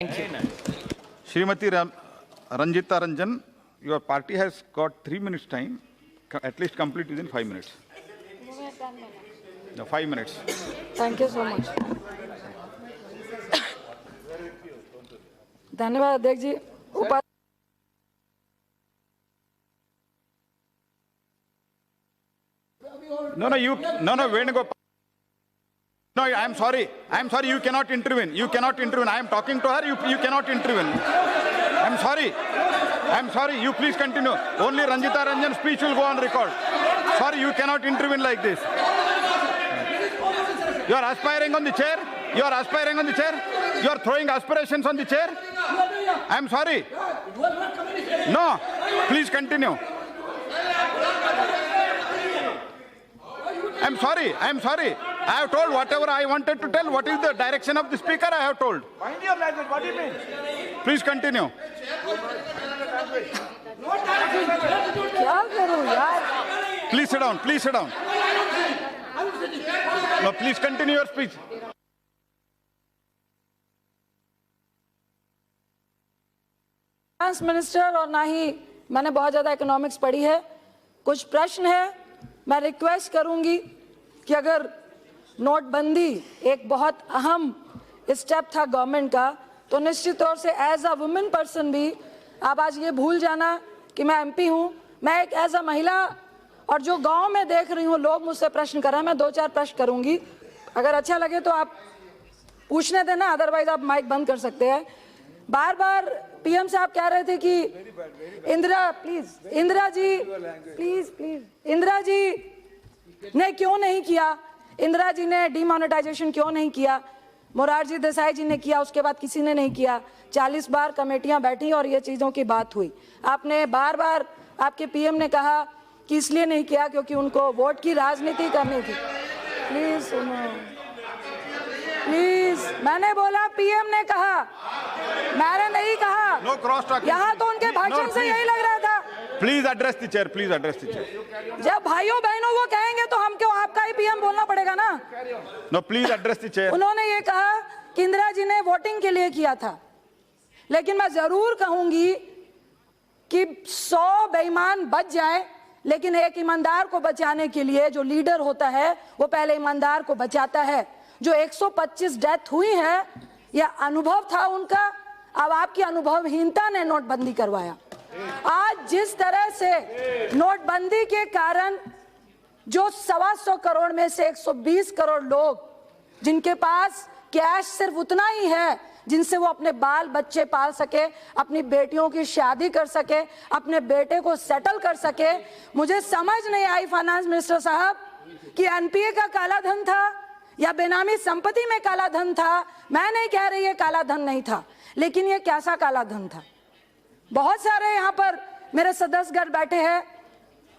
Thank you. Srimati Ranjita Ranjan, your party has got 3 minutes time. At least complete within 5 minutes. No, 5 minutes. Thank you so much. धन्यवाद अध्यक्ष जी। No, Venugopal. No, I'm sorry, you cannot intervene. You cannot intervene. I am talking to her, you cannot intervene. I'm sorry, you please continue. Only Ranjita Ranjan's speech will go on record. Sorry, you cannot intervene like this. You are aspiring on the chair. You are throwing aspirations on the chair. I'm sorry. No, please continue. I'm sorry. I have told whatever I wanted to tell. What is the direction of the speaker? I have told. Mind your language. What do you mean? Please continue. क्या करूं यार? Please sit down. No, please continue your speech. Finance minister और ना ही मैंने बहुत ज़्यादा economics पढ़ी है। कुछ प्रश्न है, मैं रिक्वेस्ट करूंगी कि अगर नोटबंदी एक बहुत अहम स्टेप था गवर्नमेंट का, तो निश्चित तौर से एज अ वुमेन पर्सन भी आप आज ये भूल जाना कि मैं एमपी हूँ। मैं एक एज अ महिला और जो गांव में देख रही हूँ लोग मुझसे प्रश्न कर रहे हैं, मैं 2-4 प्रश्न करूंगी। अगर अच्छा लगे तो आप पूछने देना, अदरवाइज आप माइक बंद कर सकते हैं। बार बार पीएम साहब कह रहे थे कि इंदिरा जी ने क्यों नहीं किया, इंदिरा जी ने डिमोनेटाइजेशन क्यों नहीं किया, मोरारजी देसाई जी ने किया, उसके बाद किसी ने नहीं किया। 40 बार कमेटियां बैठी और ये चीज़ों की बात हुई। आपने बार बार आपके पीएम ने कहा कि इसलिए नहीं किया क्योंकि उनको वोट की राजनीति करनी थी। प्लीज सुनो, प्लीज। मैंने बोला पीएम ने कहा, मैंने नहीं कहा। No cross talking. यहाँ तो उनके भाषण से यही लग रहा था। Please address the chair. जब भाइयों बहनों वो कहेंगे तो हम क्यों, आपका ही पीएम बोलना पड़ेगा ना। No, please address the chair. उन्होंने ये कहा कि इंदिरा जी ने वोटिंग के लिए किया था, लेकिन मैं जरूर कहूंगी कि 100 बेईमान बच जाए, लेकिन एक ईमानदार को बचाने के लिए जो लीडर होता है वो पहले ईमानदार को बचाता है। जो 125 डेथ हुई है, यह अनुभव था उनका। अब आपकी अनुभवहीनता ने नोटबंदी करवाया। आज जिस तरह से नोटबंदी के कारण जो 125 करोड़ में से 120 करोड़ लोग जिनके पास कैश सिर्फ उतना ही है जिनसे वो अपने बाल बच्चे पाल सके, अपनी बेटियों की शादी कर सके, अपने बेटे को सेटल कर सके, मुझे समझ नहीं आई फाइनेंस मिनिस्टर साहब कि एनपीए का काला धन था या बेनामी संपत्ति में काला धन था। मैं नहीं कह रही है काला धन नहीं था, लेकिन ये कैसा काला धन था। बहुत सारे यहाँ पर मेरे सदस्यगण बैठे हैं,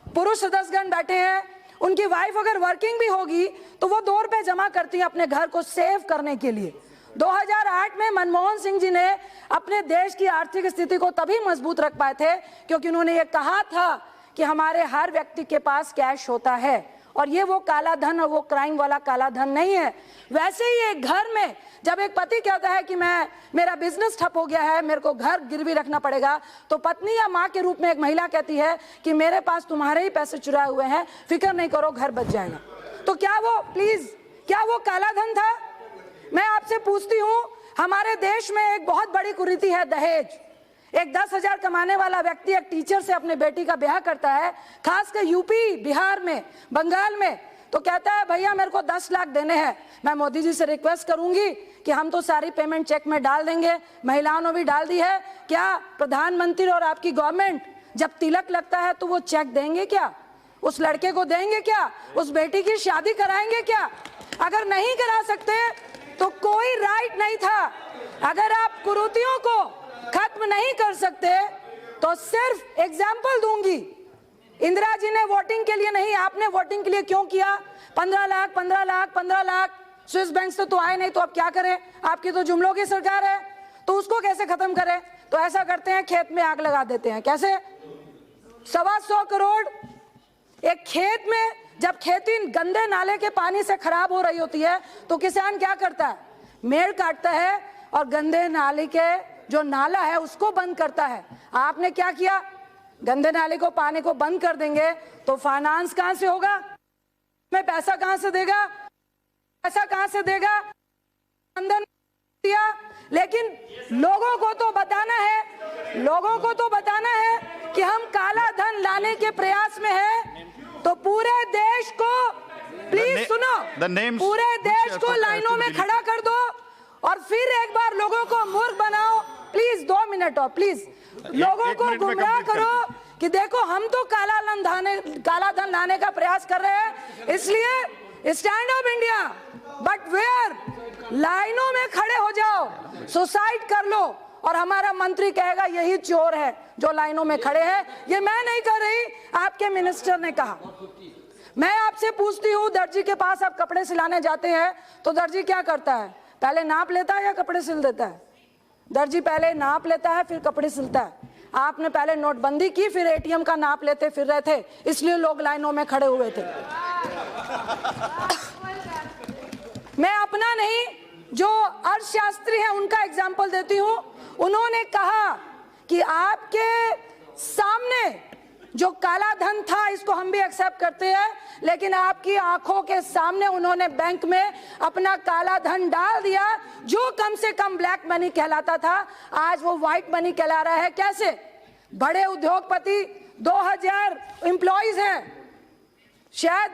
पुरुष सदस्यगण बैठे हैं, उनकी वाइफ अगर वर्किंग भी होगी तो वो 2 रुपए जमा करती है अपने घर को सेव करने के लिए। 2008 में मनमोहन सिंह जी ने अपने देश की आर्थिक स्थिति को तभी मजबूत रख पाए थे क्योंकि उन्होंने ये कहा था कि हमारे हर व्यक्ति के पास कैश होता है, और ये वो काला धन और वो क्राइम वाला काला धन नहीं है। वैसे ही एक घर में जब एक पति कहता है कि मेरा बिजनेस ठप हो गया है, मेरे को घर गिरवी रखना पड़ेगा, तो पत्नी या माँ के रूप में एक महिला कहती है कि मेरे पास तुम्हारे ही पैसे चुराए हुए हैं, फिक्र नहीं करो, घर बच जाएगा। तो क्या वो काला धन था? मैं आपसे पूछती हूँ, हमारे देश में एक बहुत बड़ी कुरीति है दहेज। एक 10,000 कमाने वाला व्यक्ति एक टीचर से अपने बेटी का ब्याह करता है, खासकर यूपी, बिहार में, बंगाल में, तो कहता है भैया मेरे को 10 लाख देने हैं। मैं मोदी जी से रिक्वेस्ट करूंगी कि हम तो सारी पेमेंट चेक में डाल देंगे, महिलाओं ने भी डाल दी है, क्या प्रधानमंत्री और आपकी गवर्नमेंट जब तिलक लगता है तो वो चेक देंगे क्या? उस लड़के को देंगे क्या? उस बेटी की शादी कराएंगे क्या? अगर नहीं करा सकते तो कोई राइट नहीं था। अगर आप कुरीतियों को खत्म नहीं कर सकते तो सिर्फ एग्जाम्पल दूंगी, इंदिरा जी ने वोटिंग के लिए नहीं, आपने वोटिंग के लिए क्यों किया? 15 लाख स्विस बैंक से तो आए नहीं, तो अब क्या करें? आपकी तो जुमलों की सरकार है, तो उसको कैसे खत्म करें? तो ऐसा करते हैं, खेत में आग लगा देते हैं। कैसे? 125 करोड़ एक खेत में, जब खेती गंदे नाले के पानी से खराब हो रही होती है तो किसान क्या करता है? मेड़ काटता है और गंदे नाले के जो नाला है उसको बंद करता है। आपने क्या किया? गंदे नाले को, पानी को बंद कर देंगे तो फाइनेंस कहां से होगा? में पैसा कहां से देगा? पैसा कहां से देगा? अंदर दिया। लेकिन लोगों को तो बताना है, लोगों को तो बताना है कि हम काला धन लाने के प्रयास में हैं। तो पूरे देश को प्लीज सुनो, पूरे देश को लाइनों में खड़ा कर दो और फिर एक बार लोगों को मूर्ख बनाओ। प्लीज 2 मिनट और प्लीज लोगों को गुमराह करो कि देखो हम तो काला धन लाने का प्रयास कर रहे हैं। इसलिए stand up India, but where, लाइनों में खड़े हो जाओ, सुसाइड कर लो। और हमारा मंत्री कहेगा यही चोर है जो लाइनों में खड़े हैं। ये मैं नहीं कह रही, आपके मिनिस्टर ने कहा। मैं आपसे पूछती हूँ, दर्जी के पास आप कपड़े सिलाने जाते हैं तो दर्जी क्या करता है? पहले नाप लेता है या कपड़े सिल देता है? दर्जी पहले नाप लेता है फिर कपड़े सिलता है। आपने पहले नोटबंदी की, फिर एटीएम का नाप लेते फिर रहे थे, इसलिए लोग लाइनों में खड़े हुए थे। मैं अपना नहीं, जो अर्थशास्त्री हैं उनका एग्जाम्पल देती हूं। उन्होंने कहा कि आपके सामने जो काला धन था इसको हम भी एक्सेप्ट करते हैं, लेकिन आपकी आंखों के सामने उन्होंने बैंक में अपना काला धन डाल दिया। जो कम से कम ब्लैक मनी कहलाता था आज वो व्हाइट मनी कहला रहा है। कैसे? बड़े उद्योगपति 2000 एम्प्लॉइज हैं। शायद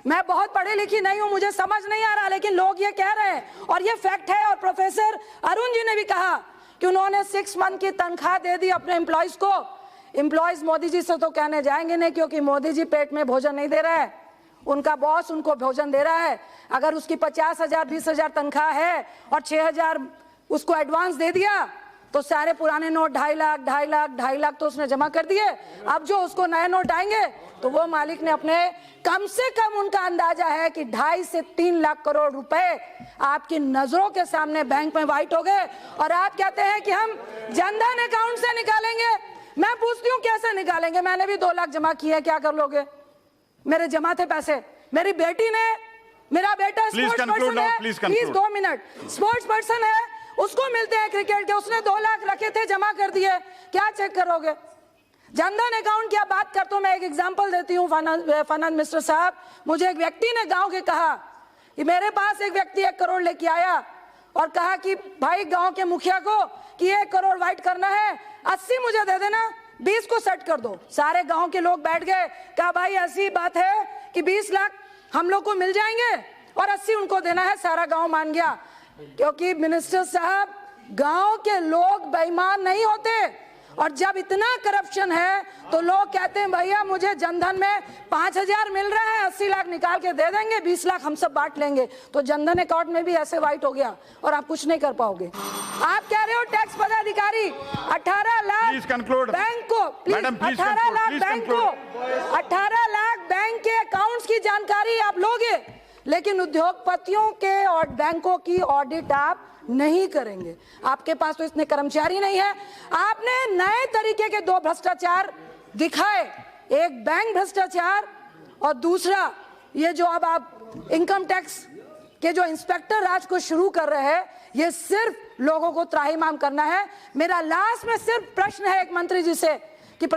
मैं बहुत पढ़ी लिखी नहीं हूं, मुझे समझ नहीं आ रहा, लेकिन लोग ये कह रहे हैं और ये फैक्ट है। और प्रोफेसर अरुण जी ने भी कहा कि उन्होंने 6 मंथ की तनख्वाह दे दी अपने एम्प्लॉइज को। एम्प्लॉइज मोदी जी से तो कहने जाएंगे नहीं, क्योंकि मोदी जी पेट में भोजन नहीं दे रहा है, उनका बॉस उनको भोजन दे रहा है। अगर उसकी 50,000 20,000 तनख्वाह है और 6,000 उसको एडवांस दे दिया तो सारे पुराने नोट 2.5 लाख तो उसने जमा कर दिए। अब जो उसको नए नोट आएंगे तो वो मालिक ने अपने, कम से कम उनका अंदाजा है कि 2.5 से 3 लाख करोड़ रुपए आपकी नजरों के सामने बैंक में वाइट हो गए। और आप कहते हैं कि हम जनधन अकाउंट से निकालेंगे। मैं पूछती हूँ कैसे निकालेंगे? मैंने भी 2 लाख जमा किए, क्या कर लोगे? मेरे जमा थे पैसे। मेरी बेटी ने, मेरा बेटा स्पोर्ट्स पर्सन है, प्लीज 2 मिनट, स्पोर्ट्स पर्सन है, उसको मिलते हैं क्रिकेट के, उसने 2 लाख रखे थे, जमा कर दिए, क्या चेक करोगे? जनधन अकाउंट की बात करता हूं, मैं एक एग्जांपल देती हूं फाइनेंस मिनिस्टर साहब। मुझे एक व्यक्ति ने गांव के कहा कि मेरे पास एक व्यक्ति 1 करोड़ लेके आया और कहा कि भाई गांव के मुखिया को कि 1 करोड़ वाइट करना है, 80 मुझे दे देना, 20 को सेट कर दो। सारे गांव के लोग बैठ गए, कहा भाई ऐसी बात है कि 20 लाख हम लोग को मिल जाएंगे और 80 उनको देना है। सारा गांव मान गया, क्योंकि मिनिस्टर साहब गांव के लोग बेईमान नहीं होते। और जब इतना करप्शन है तो लोग कहते हैं भैया मुझे जनधन में 5,000 मिल रहा है, 80 लाख निकाल के दे देंगे, 20 लाख हम सब बांट लेंगे। तो जनधन अकाउंट में भी ऐसे वाइट हो गया और आप कुछ नहीं कर पाओगे। आप कह रहे हो टैक्स पदाधिकारी 18 लाख बैंक को, 18 लाख बैंक को, 18 लाख बैंक के अकाउंट्स की जानकारी आप लोगे, लेकिन उद्योगपतियों के और बैंकों की ऑडिट आप नहीं करेंगे। आपके पास तो इतने कर्मचारी नहीं है। आपने नए तरीके के 2 भ्रष्टाचार दिखाए, एक बैंक भ्रष्टाचार और दूसरा ये जो अब आप इनकम टैक्स के जो इंस्पेक्टर राज को शुरू कर रहे हैं, ये सिर्फ लोगों को त्राहिमाम करना है। मेरा लास्ट में सिर्फ प्रश्न है एक मंत्री जी से कि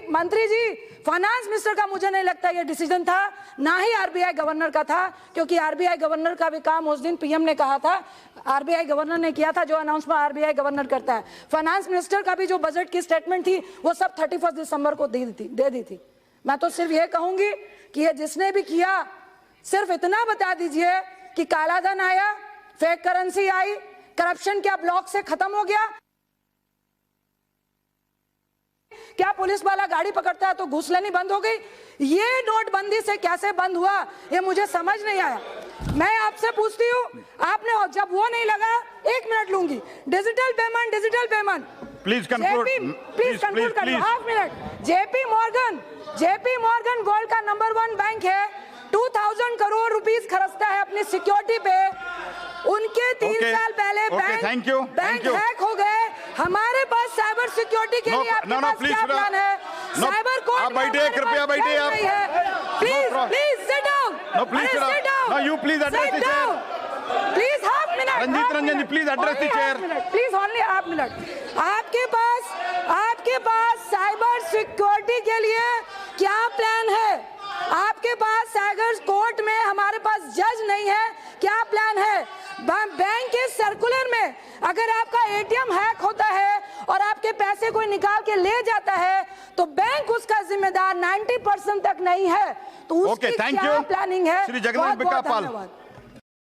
मंत्री जी, फाइनेंस मिनिस्टर का मुझे नहीं लगता ये डिसीजन था, ना ही आरबीआई गवर्नर का था, क्योंकि आरबीआई गवर्नर का भी काम उस दिन पीएम ने कहा था, आरबीआई गवर्नर ने किया था जो अनाउंसमेंट आरबीआई गवर्नर करता है। फाइनेंस मिनिस्टर का भी जो बजट की स्टेटमेंट थी वो सब 31 दिसंबर को दे दी थी। मैं तो सिर्फ ये कहूंगी कि ये जिसने भी किया, सिर्फ इतना बता दीजिए कि काला धन आया, फेक करेंसी आई, करप्शन क्या ब्लॉक से खत्म हो गया? क्या पुलिस वाला गाड़ी पकड़ता है तो घूस लेनी बंद हो गई? ये नोटबंदी से कैसे बंद हुआ ये मुझे समझ नहीं आया। मैं आपसे पूछती हूँ, आपने जब वो नहीं लगा, 1 मिनट लूंगी, डिजिटल पेमेंट प्लीज कंक्लूड कर लो, half minute. JP Morgan world का नंबर 1 बैंक है, 2000 करोड़ रुपीस खर्चता है अपनी सिक्योरिटी पे। उनके 3 साल पहले बैंक हैक हो गए। हमारे पास साइबर सिक्योरिटी के लिए आपके पास क्या प्लान है? साइबर कोड आप बैठिए, कृपया बैठिए आप। Please sit down. No, please sit down. No, you please address the chair. Please half minute. Ranjit Ranjan ji, please address the chair. Please only half minute. आपके पास साइबर सिक्योरिटी के लिए क्या plan है? आपके पास साइबर कोर्ट में हमारे पास जज नहीं है, क्या प्लान है? बैंक के सर्कुलर में अगर आपका एटीएम हैक होता है और आपके पैसे कोई निकाल के ले जाता है तो बैंक उसका जिम्मेदार 90% तक नहीं है। तो उसकी क्या प्लानिंग है? श्री जगन्नाथ बिकापाल। धन्यवाद।